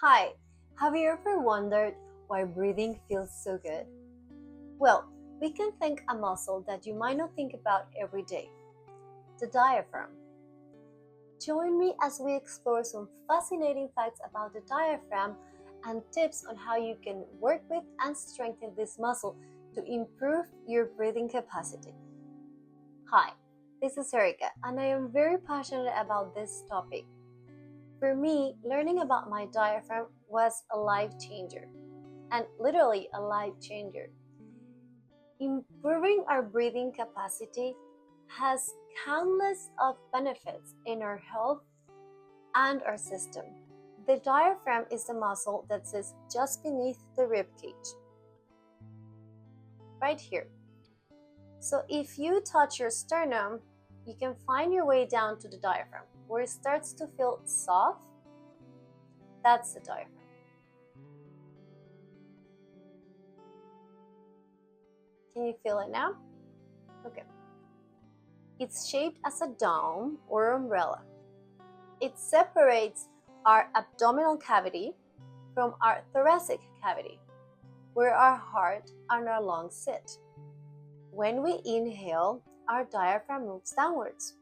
Hi, have you ever wondered why breathing feels so good? Well, we can thank a muscle that you might not think about every day, the diaphragm. Join me as we explore some fascinating facts about the diaphragm and tips on how you can work with and strengthen this muscle to improve your breathing capacity. Hi, this is Erika, and I am very passionate about this topic. For me, learning about my diaphragm was a life changer, and literally a life changer. Improving our breathing capacity has countless of benefits in our health and our system. The diaphragm is the muscle that sits just beneath the rib cage, right here. So if you touch your sternum, you can find your way down to the diaphragm. Where it starts to feel soft, that's the diaphragm. Can you feel it now? Okay. It's shaped as a dome or umbrella. It separates our abdominal cavity from our thoracic cavity, where our heart and our lungs sit. When we inhale, our diaphragm moves downwards.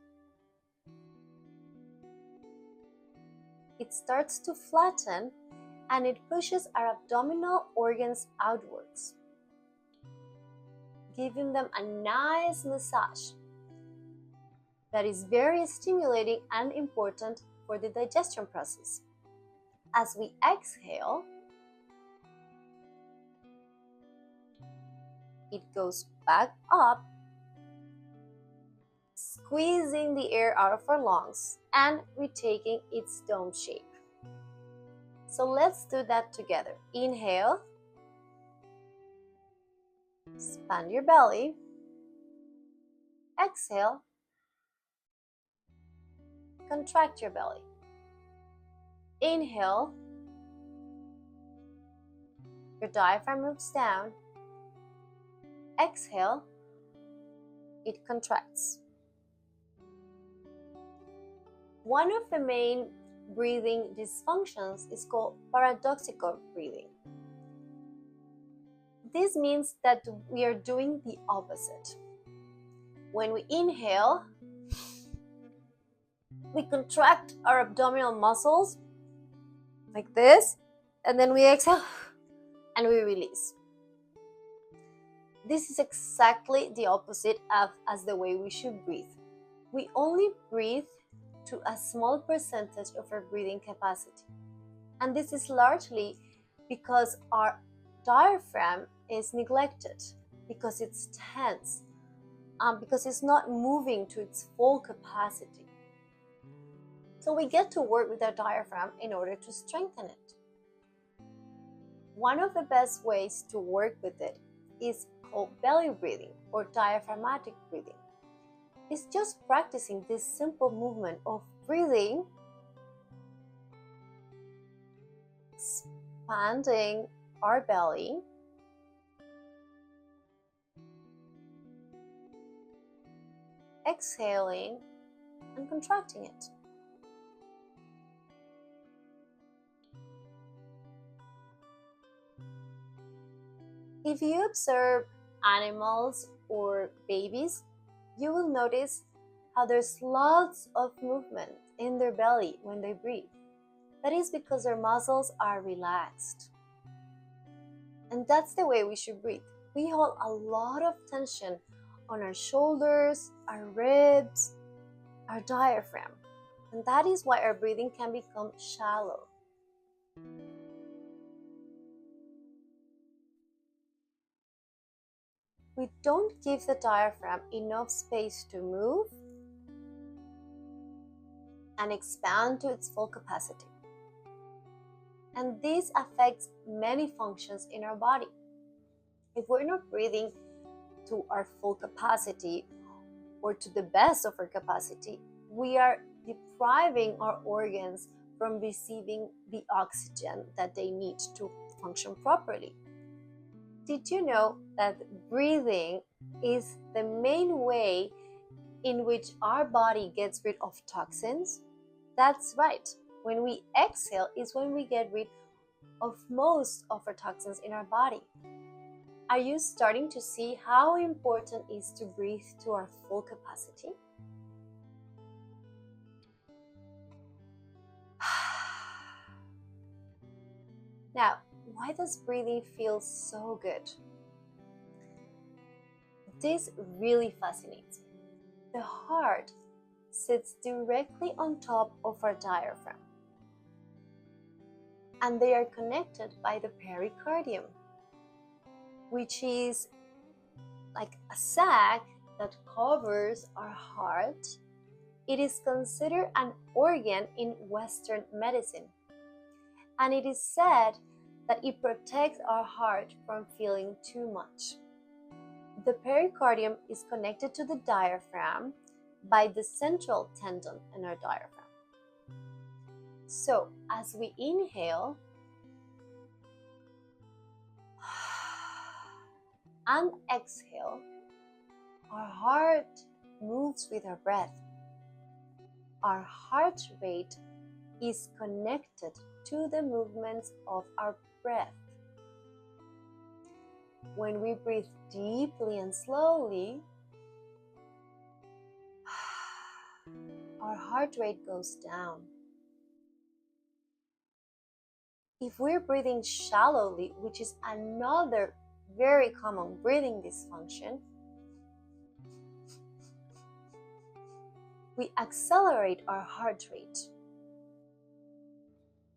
It starts to flatten and it pushes our abdominal organs outwards, giving them a nice massage that is very stimulating and important for the digestion process. As we exhale, it goes back up, squeezing the air out of our lungs and retaking its dome shape. So let's do that together. Inhale, expand your belly. Exhale, contract your belly. Inhale, your diaphragm moves down. Exhale, it contracts. One of the main breathing dysfunctions is called paradoxical breathing. This means that we are doing the opposite. When we inhale, we contract our abdominal muscles like this, and then we exhale and we release. This is exactly the opposite as the way we should breathe. We only breathe to a small percentage of our breathing capacity. And this is largely because our diaphragm is neglected, because it's tense, because it's not moving to its full capacity. So we get to work with our diaphragm in order to strengthen it. One of the best ways to work with it is called belly breathing or diaphragmatic breathing. It's just practicing this simple movement of breathing, expanding our belly, exhaling, and contracting it. If you observe animals or babies, you will notice how there's lots of movement in their belly when they breathe. That is because their muscles are relaxed. And that's the way we should breathe. We hold a lot of tension on our shoulders, our ribs, our diaphragm. And that is why our breathing can become shallow. We don't give the diaphragm enough space to move and expand to its full capacity. And this affects many functions in our body. If we're not breathing to our full capacity or to the best of our capacity, we are depriving our organs from receiving the oxygen that they need to function properly. Did you know that breathing is the main way in which our body gets rid of toxins? That's right. When we exhale is when we get rid of most of our toxins in our body. Are you starting to see how important it is to breathe to our full capacity? Now, why does breathing feel so good? This really fascinates me. The heart sits directly on top of our diaphragm, and they are connected by the pericardium, which is like a sac that covers our heart. It is considered an organ in Western medicine, and it is said that it protects our heart from feeling too much. The pericardium is connected to the diaphragm by the central tendon in our diaphragm. So, as we inhale and exhale, our heart moves with our breath. Our heart rate is connected to the movements of our breath. When we breathe deeply and slowly, our heart rate goes down. If we're breathing shallowly, which is another very common breathing dysfunction, we accelerate our heart rate.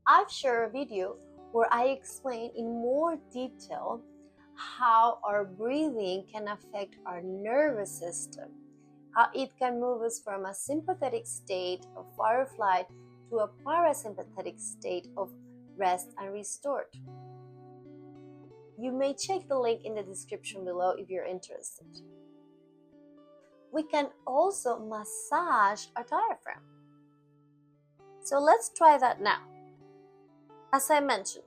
I've shared a video where I explain in more detail how our breathing can affect our nervous system, how it can move us from a sympathetic state of fight or flight to a parasympathetic state of rest and restored. You may check the link in the description below if you're interested. We can also massage our diaphragm. So let's try that now. As I mentioned,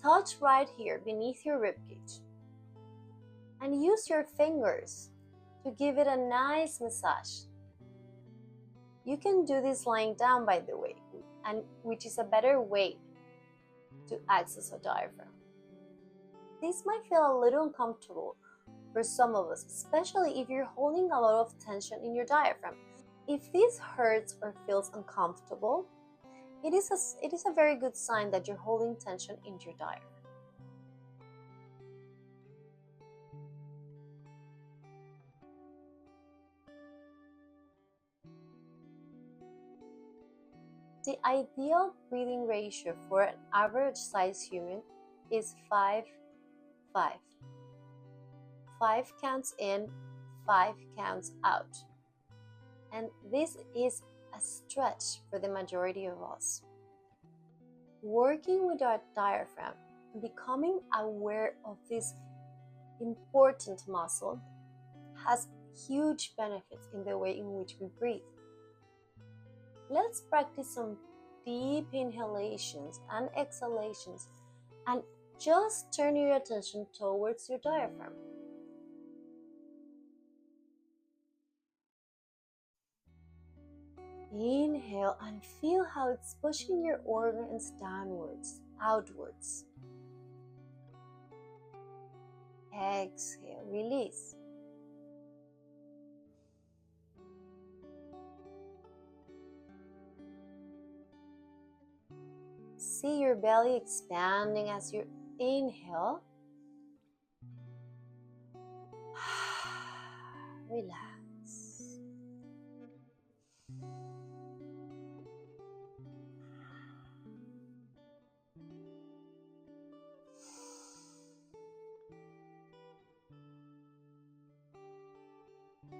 touch right here beneath your ribcage and use your fingers to give it a nice massage. You can do this lying down, by the way, and which is a better way to access a diaphragm. This might feel a little uncomfortable for some of us, especially if you're holding a lot of tension in your diaphragm. If this hurts or feels uncomfortable, it is a very good sign that you're holding tension in your diaphragm. The ideal breathing ratio for an average sized human is 5-5. 5 counts in, 5 counts out. And this is a stretch for the majority of us. Working with our diaphragm and becoming aware of this important muscle has huge benefits in the way in which we breathe. Let's practice some deep inhalations and exhalations and just turn your attention towards your diaphragm. Inhale and feel how it's pushing your organs downwards, outwards. Exhale, release. See your belly expanding as you inhale. Relax.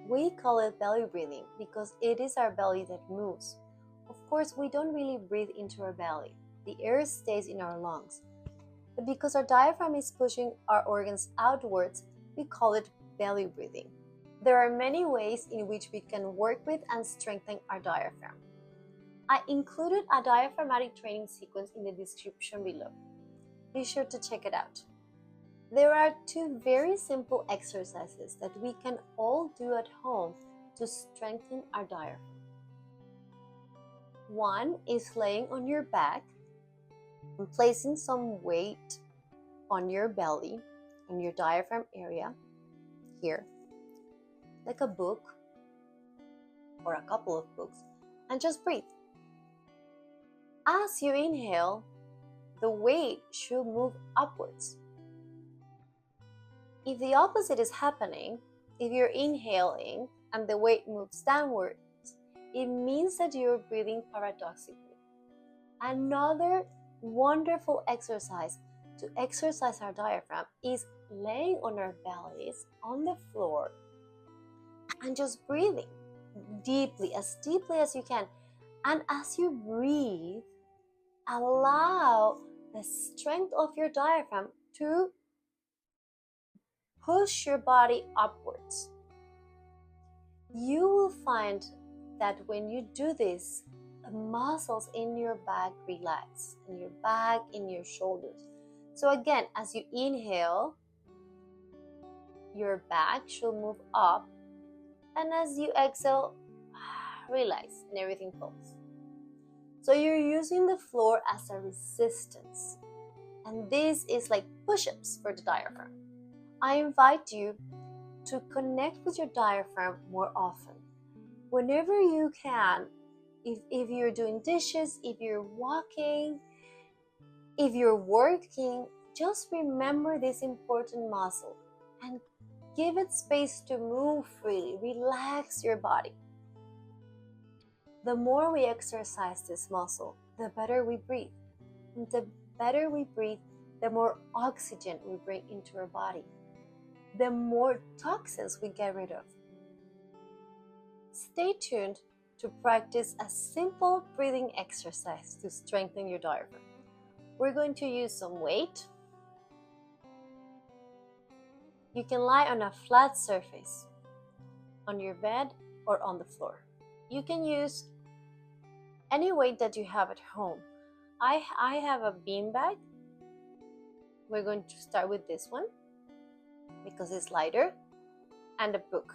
We call it belly breathing because it is our belly that moves. Of course, we don't really breathe into our belly. The air stays in our lungs. But because our diaphragm is pushing our organs outwards, we call it belly breathing. There are many ways in which we can work with and strengthen our diaphragm. I included a diaphragmatic training sequence in the description below. Be sure to check it out. There are 2 very simple exercises that we can all do at home to strengthen our diaphragm. One is laying on your back and placing some weight on your belly, on your diaphragm area, here, like a book or a couple of books, and just breathe. As you inhale, the weight should move upwards. If the opposite is happening, if you're inhaling and the weight moves downwards, it means that you're breathing paradoxically. Another wonderful exercise to exercise our diaphragm is laying on our bellies on the floor and just breathing deeply as you can. And as you breathe, allow the strength of your diaphragm to push your body upwards. You will find that when you do this, the muscles in your back relax, in your back, in your shoulders. So again, as you inhale, your back should move up, and as you exhale, relax and everything falls. So you're using the floor as a resistance, and this is like push-ups for the diaphragm. I invite you to connect with your diaphragm more often. Whenever you can, if you're doing dishes, if you're walking, if you're working, just remember this important muscle and give it space to move freely. Relax your body. The more we exercise this muscle, the better we breathe. And the better we breathe, the more oxygen we bring into our body, the more toxins we get rid of. Stay tuned to practice a simple breathing exercise to strengthen your diaphragm. We're going to use some weight. You can lie on a flat surface, on your bed or on the floor. You can use any weight that you have at home. I have a beanbag. We're going to start with this one because it's lighter, and a book.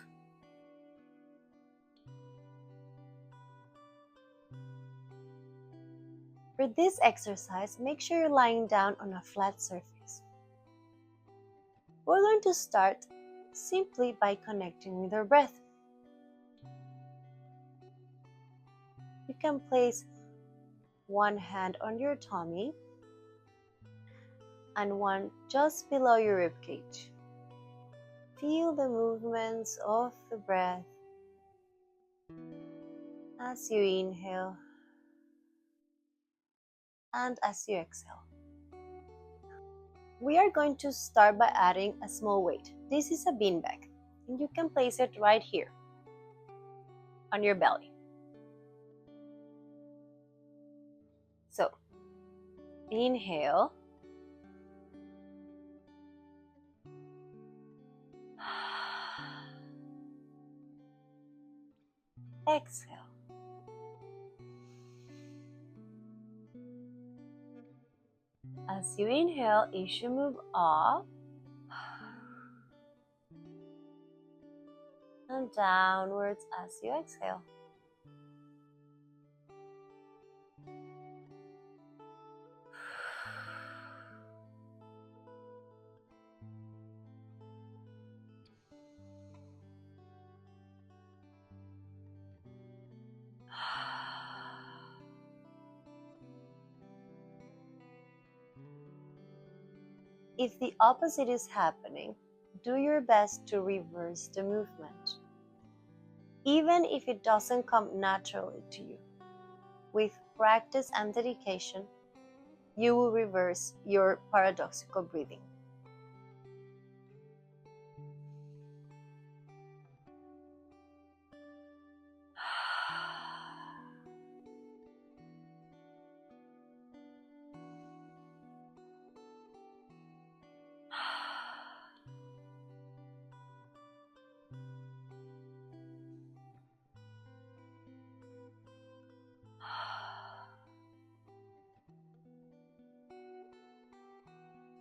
For this exercise, make sure you're lying down on a flat surface. We're going to start simply by connecting with our breath. You can place one hand on your tummy and one just below your ribcage. Feel the movements of the breath as you inhale and as you exhale. We are going to start by adding a small weight. This is a beanbag, and you can place it right here on your belly. So, inhale. Exhale. As you inhale, it should move up and downwards as you exhale. If the opposite is happening, do your best to reverse the movement. Even if it doesn't come naturally to you, with practice and dedication, you will reverse your paradoxical breathing.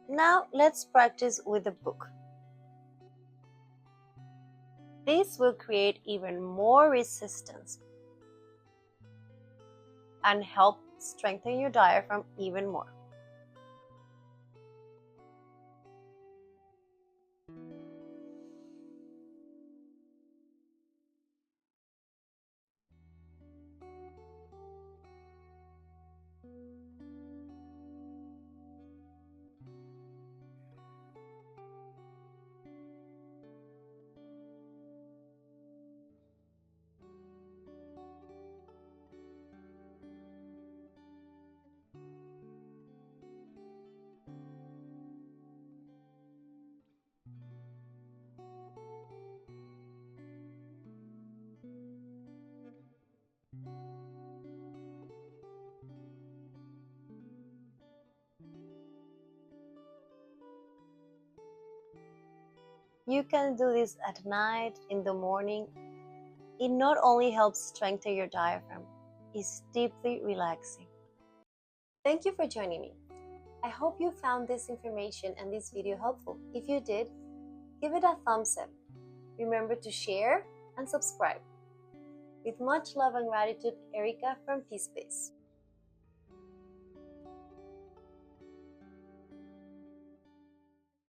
Now let's practice with the book. This will create even more resistance. and help strengthen your diaphragm even more. You can do this at night, in the morning. It not only helps strengthen your diaphragm, it's deeply relaxing. Thank you for joining me. I hope you found this information and this video helpful. If you did, give it a thumbs up. Remember to share and subscribe. With much love and gratitude, Erica from Peace Space.